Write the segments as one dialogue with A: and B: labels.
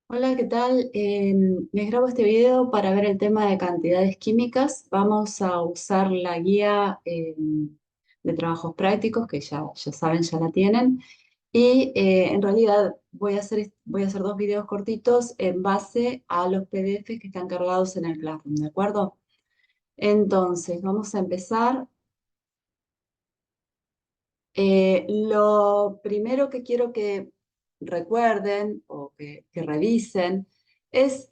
A: Hola, ¿qué tal? Les grabo este video para ver el tema de cantidades químicas. Vamos a usar la guía de trabajos prácticos, que ya saben, ya la tienen. Y en realidad voy a hacer dos videos cortitos en base a los PDFs que están cargados en el Classroom, ¿de acuerdo? Entonces, vamos a empezar. Lo primero que quiero que recuerden o que revisen es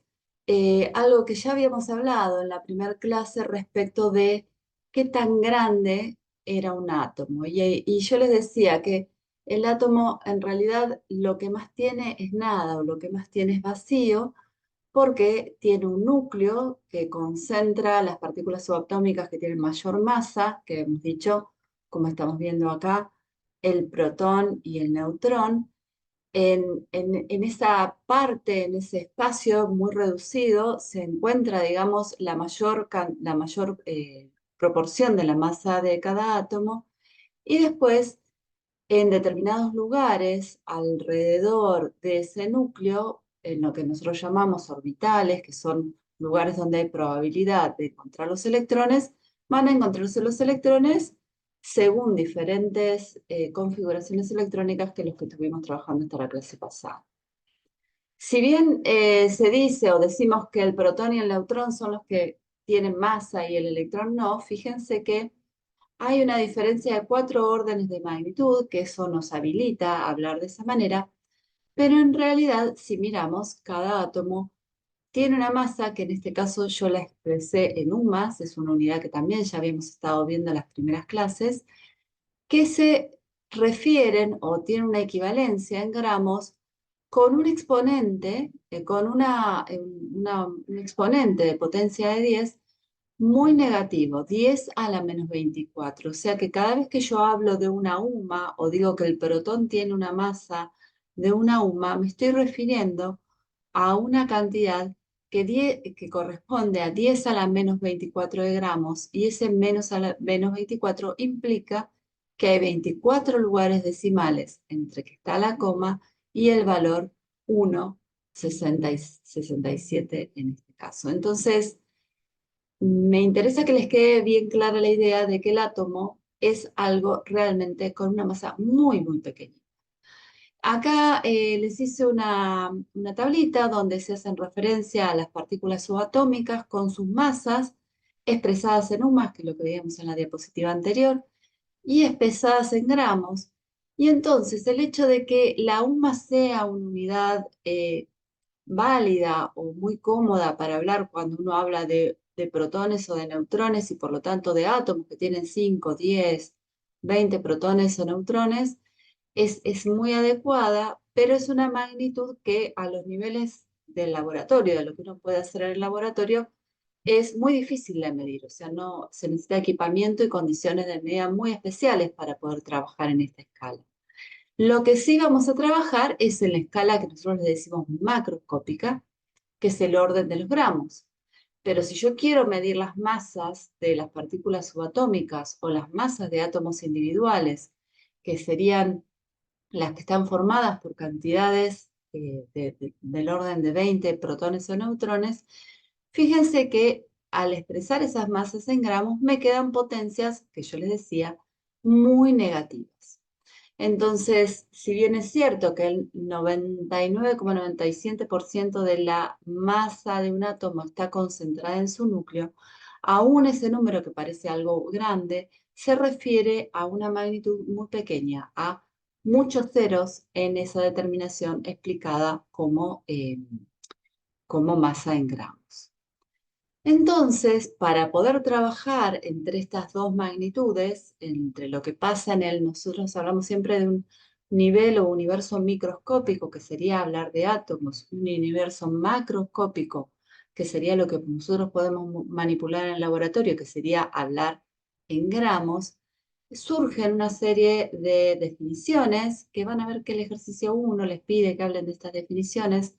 A: algo que ya habíamos hablado en la primera clase respecto de qué tan grande era un átomo. Y yo les decía que el átomo en realidad lo que más tiene es nada o lo que más tiene es vacío porque tiene un núcleo que concentra las partículas subatómicas que tienen mayor masa, que hemos dicho, como estamos viendo acá, el protón y el neutrón. En esa parte, en ese espacio muy reducido, se encuentra, digamos, la mayor proporción de la masa de cada átomo. Y después, en determinados lugares alrededor de ese núcleo, en lo que nosotros llamamos orbitales, que son lugares donde hay probabilidad de encontrar los electrones, van a encontrarse los electrones según diferentes configuraciones electrónicas que los que estuvimos trabajando hasta la clase pasada. Si bien se dice o decimos que el protón y el neutrón son los que tienen masa y el electrón no, fíjense que hay una diferencia de 4 órdenes de magnitud, que eso nos habilita a hablar de esa manera, pero en realidad, si miramos, cada átomo tiene una masa, que en este caso yo la expresé en un más, es una unidad que también ya habíamos estado viendo en las primeras clases, que se refieren o tienen una equivalencia en gramos con un exponente, un exponente de potencia de 10 muy negativo, 10 a la menos 24. O sea que cada vez que yo hablo de una UMA o digo que el protón tiene una masa de una UMA, me estoy refiriendo a una cantidad que corresponde a 10 a la menos 24 de gramos, y ese menos a la menos 24 implica que hay 24 lugares decimales entre que está la coma y el valor 1, 67 en este caso. Entonces, me interesa que les quede bien clara la idea de que el átomo es algo realmente con una masa muy, muy pequeña. Acá les hice una tablita donde se hacen referencia a las partículas subatómicas con sus masas expresadas en UMAS, que es lo que veíamos en la diapositiva anterior, y expresadas en gramos. Y entonces el hecho de que la UMA sea una unidad válida o muy cómoda para hablar cuando uno habla de protones o de neutrones y por lo tanto de átomos que tienen 5, 10, 20 protones o neutrones, es muy adecuada, pero es una magnitud que a los niveles del laboratorio, de lo que uno puede hacer en el laboratorio, es muy difícil de medir. O sea, no se necesita equipamiento y condiciones de medida muy especiales para poder trabajar en esta escala. Lo que sí vamos a trabajar es en la escala que nosotros le decimos macroscópica, que es el orden de los gramos. Pero si yo quiero medir las masas de las partículas subatómicas o las masas de átomos individuales, que serían las que están formadas por cantidades del orden de 20 protones o neutrones, fíjense que al expresar esas masas en gramos me quedan potencias, que yo les decía, muy negativas. Entonces, si bien es cierto que el 99,97% de la masa de un átomo está concentrada en su núcleo, aún ese número que parece algo grande se refiere a una magnitud muy pequeña, a muchos ceros en esa determinación explicada como masa en gramos. Entonces, para poder trabajar entre estas dos magnitudes, entre lo que pasa nosotros hablamos siempre de un nivel o universo microscópico, que sería hablar de átomos, un universo macroscópico, que sería lo que nosotros podemos manipular en el laboratorio, que sería hablar en gramos, surgen una serie de definiciones que van a ver que el ejercicio 1 les pide que hablen de estas definiciones.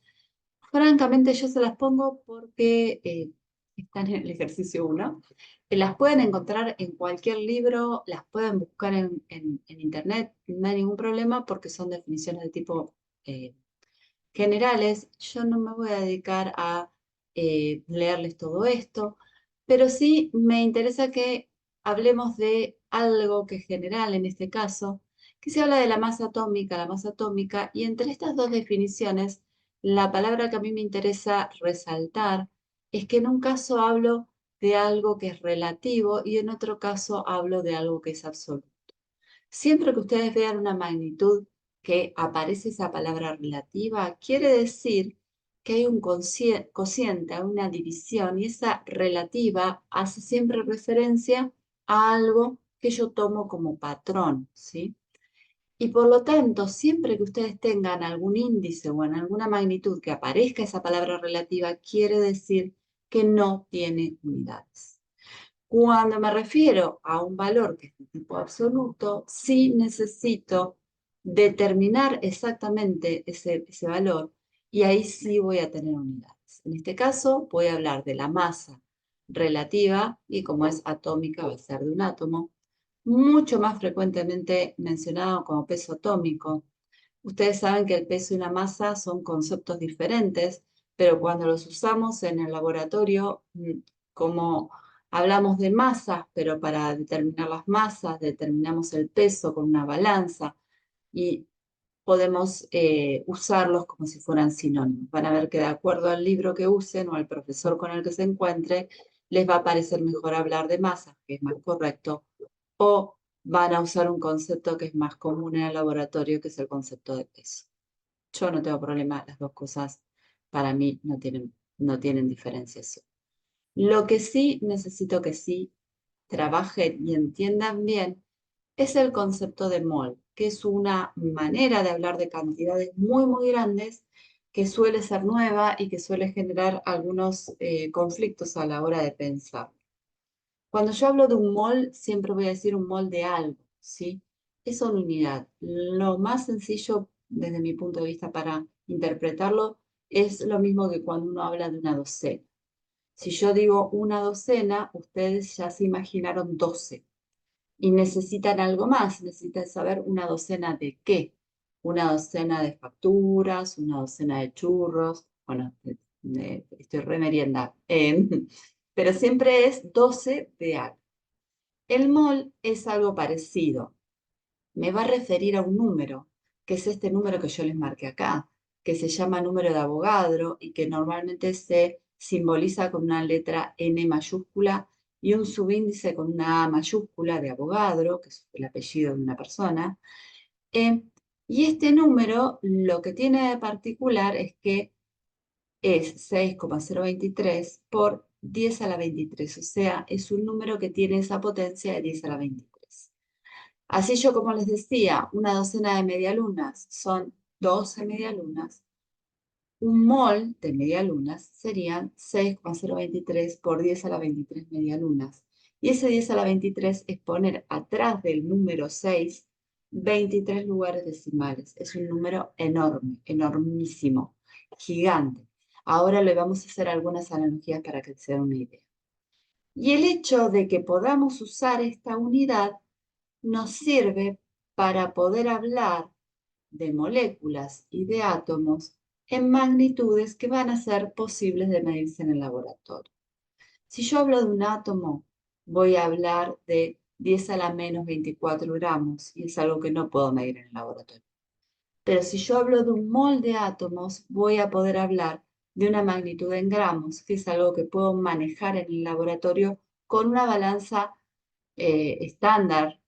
A: Francamente, yo se las pongo porque están en el ejercicio 1. Las pueden encontrar en cualquier libro, las pueden buscar en internet, no hay ningún problema porque son definiciones de tipo generales. Yo no me voy a dedicar a leerles todo esto, pero sí me interesa que hablemos de algo que es general en este caso, que se habla de la masa atómica, y entre estas dos definiciones, la palabra que a mí me interesa resaltar es que en un caso hablo de algo que es relativo y en otro caso hablo de algo que es absoluto. Siempre que ustedes vean una magnitud que aparece esa palabra relativa, quiere decir que hay un cociente, hay una división, y esa relativa hace siempre referencia a algo que yo tomo como patrón, ¿sí? Y por lo tanto, siempre que ustedes tengan algún índice o en alguna magnitud que aparezca esa palabra relativa, quiere decir que no tiene unidades. Cuando me refiero a un valor que es de tipo absoluto, sí necesito determinar exactamente ese valor, y ahí sí voy a tener unidades. En este caso voy a hablar de la masa relativa, y como es atómica va a ser de un átomo, mucho más frecuentemente mencionado como peso atómico. Ustedes saben que el peso y la masa son conceptos diferentes, pero cuando los usamos en el laboratorio, como hablamos de masas, pero para determinar las masas determinamos el peso con una balanza, y podemos usarlos como si fueran sinónimos. Van a ver que de acuerdo al libro que usen o al profesor con el que se encuentre, les va a parecer mejor hablar de masas, que es más correcto, o van a usar un concepto que es más común en el laboratorio, que es el concepto de peso. Yo no tengo problema, las dos cosas para mí no tienen diferenciación. Lo que sí necesito que sí trabajen y entiendan bien es el concepto de mol, que es una manera de hablar de cantidades muy, muy grandes, que suele ser nueva y que suele generar algunos conflictos a la hora de pensar. Cuando yo hablo de un mol, siempre voy a decir un mol de algo, ¿sí? Es una unidad. Lo más sencillo, desde mi punto de vista, para interpretarlo, es lo mismo que cuando uno habla de una docena. Si yo digo una docena, ustedes ya se imaginaron 12 y necesitan algo más, necesitan saber una docena de qué. Una docena de facturas, una docena de churros, bueno, estoy remerienda, pero siempre es 12 de algo. El mol es algo parecido. Me va a referir a un número, que es este número que yo les marqué acá, que se llama número de Avogadro y que normalmente se simboliza con una letra N mayúscula y un subíndice con una A mayúscula de Avogadro, que es el apellido de una persona. Eh, y este número lo que tiene de particular es que es 6,023 por 10 a la 23, o sea, es un número que tiene esa potencia de 10 a la 23. Así yo, como les decía, una docena de medialunas son 12 medialunas. Un mol de medialunas serían 6,023 por 10 a la 23 medialunas. Y ese 10 a la 23 es poner atrás del número 6 23 lugares decimales. Es un número enorme, enormísimo, gigante. Ahora le vamos a hacer algunas analogías para que se den una idea. Y el hecho de que podamos usar esta unidad nos sirve para poder hablar de moléculas y de átomos en magnitudes que van a ser posibles de medirse en el laboratorio. Si yo hablo de un átomo, voy a hablar de 10 a la menos 24 gramos, y es algo que no puedo medir en el laboratorio. Pero si yo hablo de un mol de átomos, voy a poder hablar de una magnitud en gramos, que es algo que puedo manejar en el laboratorio con una balanza estándar,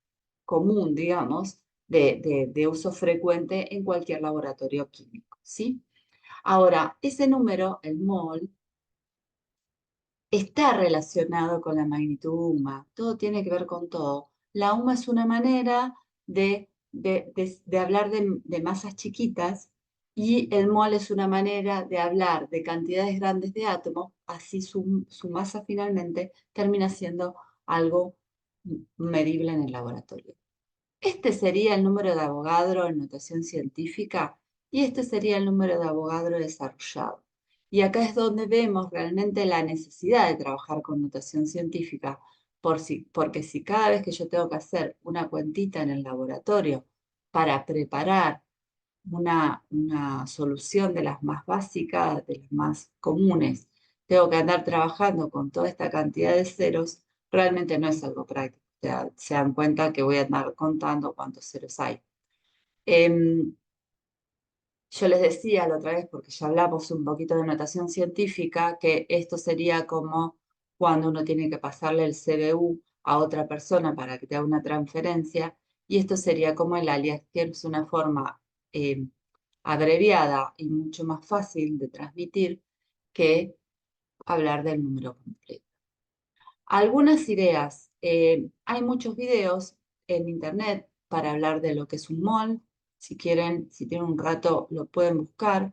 A: común, digamos, de uso frecuente en cualquier laboratorio químico, ¿sí? Ahora, ese número, el mol, está relacionado con la magnitud UMA. Todo tiene que ver con todo. La UMA es una manera de hablar de masas chiquitas, y el mol es una manera de hablar de cantidades grandes de átomos, así su masa finalmente termina siendo algo medible en el laboratorio. Este sería el número de Avogadro en notación científica, y este sería el número de Avogadro desarrollado. Y acá es donde vemos realmente la necesidad de trabajar con notación científica, porque si cada vez que yo tengo que hacer una cuentita en el laboratorio para preparar una solución de las más básicas, de las más comunes, tengo que andar trabajando con toda esta cantidad de ceros, realmente no es algo práctico. O sea, se dan cuenta que voy a andar contando cuántos ceros hay. Em, yo les decía la otra vez, porque ya hablamos un poquito de notación científica, que esto sería como cuando uno tiene que pasarle el CBU a otra persona para que te haga una transferencia, y esto sería como el alias, que es una forma eh, abreviada y mucho más fácil de transmitir que hablar del número completo. Algunas ideas. Hay muchos videos en internet para hablar de lo que es un mol. Si quieren, si tienen un rato, lo pueden buscar.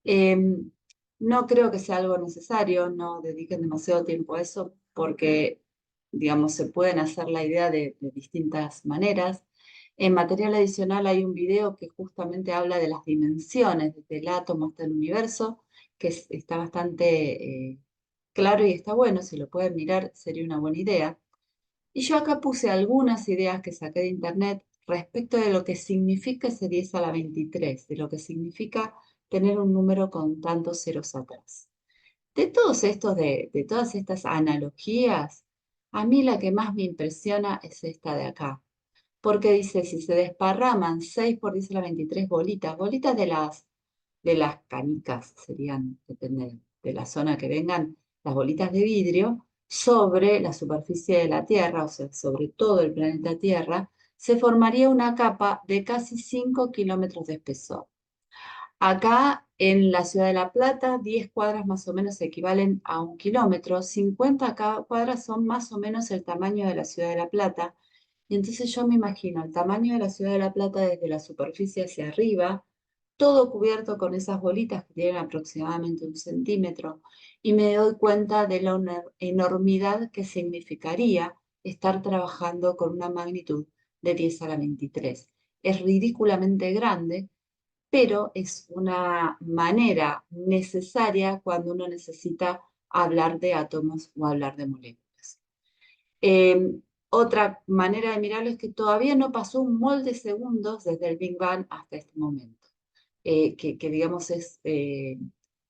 A: Em, no creo que sea algo necesario, no dediquen demasiado tiempo a eso porque, digamos, se pueden hacer la idea de distintas maneras. En material adicional hay un video que justamente habla de las dimensiones, desde el átomo hasta el universo, que está bastante claro y está bueno, si lo pueden mirar sería una buena idea. Y yo acá puse algunas ideas que saqué de internet respecto de lo que significa ese 10 a la 23, de lo que significa tener un número con tantos ceros atrás. De todos estos, de todas estas analogías, a mí la que más me impresiona es esta de acá. Porque dice, si se desparraman 6 por 10 a la 23 bolitas, bolitas de las canicas serían, depende de la zona que vengan, las bolitas de vidrio, sobre la superficie de la Tierra, o sea, sobre todo el planeta Tierra, se formaría una capa de casi 5 kilómetros de espesor. Acá en la ciudad de La Plata, 10 cuadras más o menos equivalen a 1 kilómetro, 50 cuadras son más o menos el tamaño de la ciudad de La Plata. Y entonces yo me imagino el tamaño de la ciudad de La Plata desde la superficie hacia arriba, todo cubierto con esas bolitas que tienen aproximadamente 1 centímetro, y me doy cuenta de la enormidad que significaría estar trabajando con una magnitud de 10 a la 23. Es ridículamente grande, pero es una manera necesaria cuando uno necesita hablar de átomos o hablar de moléculas. Eh, Otra manera de mirarlo es que todavía no pasó un mol de segundos desde el Big Bang hasta este momento, que digamos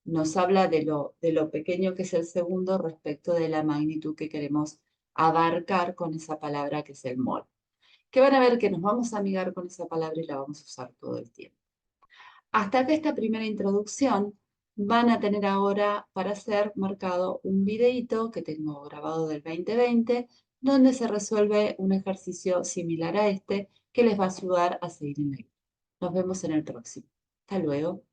A: nos habla de lo pequeño que es el segundo respecto de la magnitud que queremos abarcar con esa palabra que es el mol. Que van a ver que nos vamos a amigar con esa palabra y la vamos a usar todo el tiempo. Hasta acá esta primera introducción. Van a tener ahora para hacer marcado un videíto que tengo grabado del 2020, donde se resuelve un ejercicio similar a este que les va a ayudar a seguir en la guía. Nos vemos en el próximo. Hasta luego.